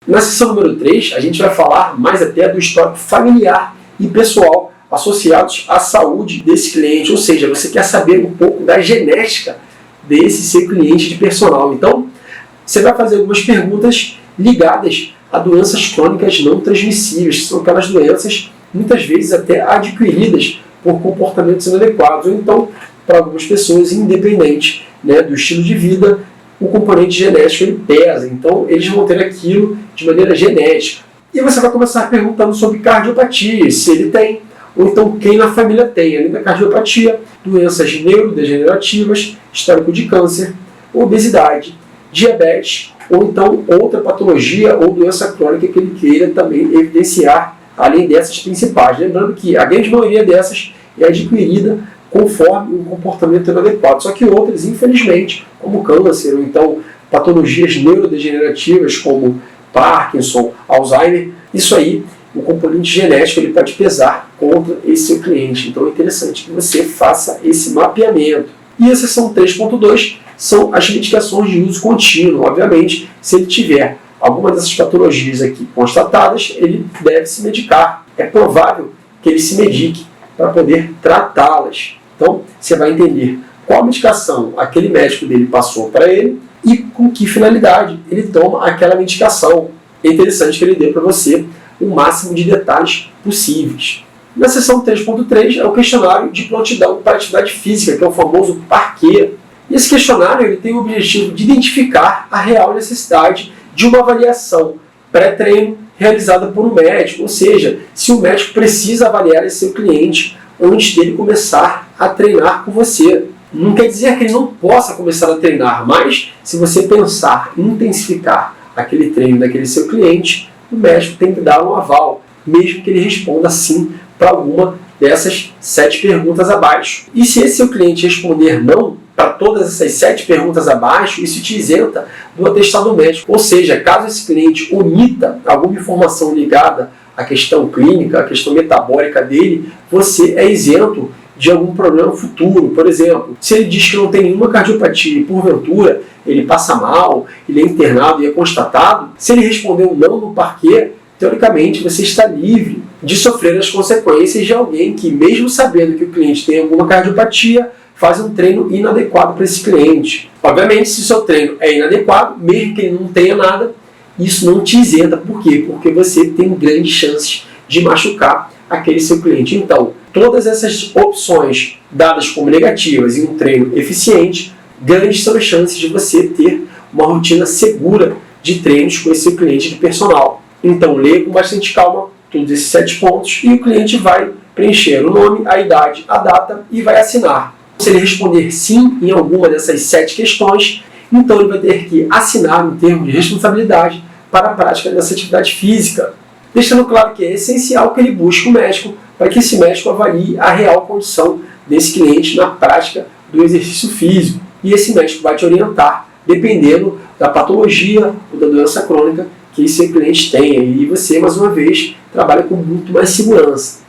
Na seção número 3, a gente vai falar mais até do histórico familiar e pessoal associados à saúde desse cliente, ou seja, você quer saber um pouco da genética desse seu cliente de personal. Então, você vai fazer algumas perguntas ligadas a doenças crônicas não transmissíveis, que são aquelas doenças, muitas vezes até adquiridas por comportamentos inadequados, ou então, para algumas pessoas, independente, né, do estilo de vida, o componente genético ele pesa, então eles vão ter aquilo de maneira genética. E você vai começar perguntando sobre cardiopatia, se ele tem, ou então quem na família tem, além da cardiopatia, doenças neurodegenerativas, histórico de câncer, obesidade, diabetes, ou então outra patologia ou doença crônica que ele queira também evidenciar, além dessas principais. Lembrando que a grande maioria dessas é adquirida conforme um comportamento inadequado, só que outras, infelizmente, como câncer, ou então patologias neurodegenerativas como Parkinson, Alzheimer, isso aí, o componente genético ele pode pesar contra esse seu cliente. Então é interessante que você faça esse mapeamento. E a seção 3.2 são as medicações de uso contínuo. Obviamente, se ele tiver alguma dessas patologias aqui constatadas, ele deve se medicar. É provável que ele se medique para poder tratá-las. Então, você vai entender qual medicação aquele médico dele passou para ele e com que finalidade ele toma aquela medicação. É interessante que ele dê para você o máximo de detalhes possíveis. Na seção 3.3 é o questionário de prontidão para atividade física, que é o famoso PARQUE. E esse questionário ele tem o objetivo de identificar a real necessidade de uma avaliação pré-treino realizada por um médico, ou seja, se o médico precisa avaliar esse seu cliente antes dele começar a treinar com você. Não quer dizer que ele não possa começar a treinar, mas se você pensar em intensificar aquele treino daquele seu cliente, o médico tem que dar um aval, mesmo que ele responda sim para alguma dessas 7 perguntas abaixo. E se esse seu cliente responder não para todas essas 7 perguntas abaixo, isso te isenta do atestado médico. Ou seja, caso esse cliente omita alguma informação ligada à questão clínica, à questão metabólica dele, você é isento de algum problema futuro. Por exemplo, se ele diz que não tem nenhuma cardiopatia e porventura ele passa mal, ele é internado e é constatado, se ele respondeu não no PARQUE, teoricamente você está livre de sofrer as consequências de alguém que, mesmo sabendo que o cliente tem alguma cardiopatia, faz um treino inadequado para esse cliente. Obviamente, se o seu treino é inadequado, mesmo que ele não tenha nada, isso não te isenta. Por quê? Porque você tem grandes chances de machucar aquele seu cliente. Então, todas essas opções dadas como negativas em um treino eficiente, grandes são as chances de você ter uma rotina segura de treinos com esse seu cliente de personal. Então, leia com bastante calma todos esses 7 pontos e o cliente vai preencher o nome, a idade, a data e vai assinar. Se ele responder sim em alguma dessas 7 questões, então ele vai ter que assinar um termo de responsabilidade para a prática dessa atividade física, deixando claro que é essencial que ele busque um médico para que esse médico avalie a real condição desse cliente na prática do exercício físico. E esse médico vai te orientar, dependendo da patologia ou da doença crônica que esse cliente tenha. E você, mais uma vez, trabalha com muito mais segurança.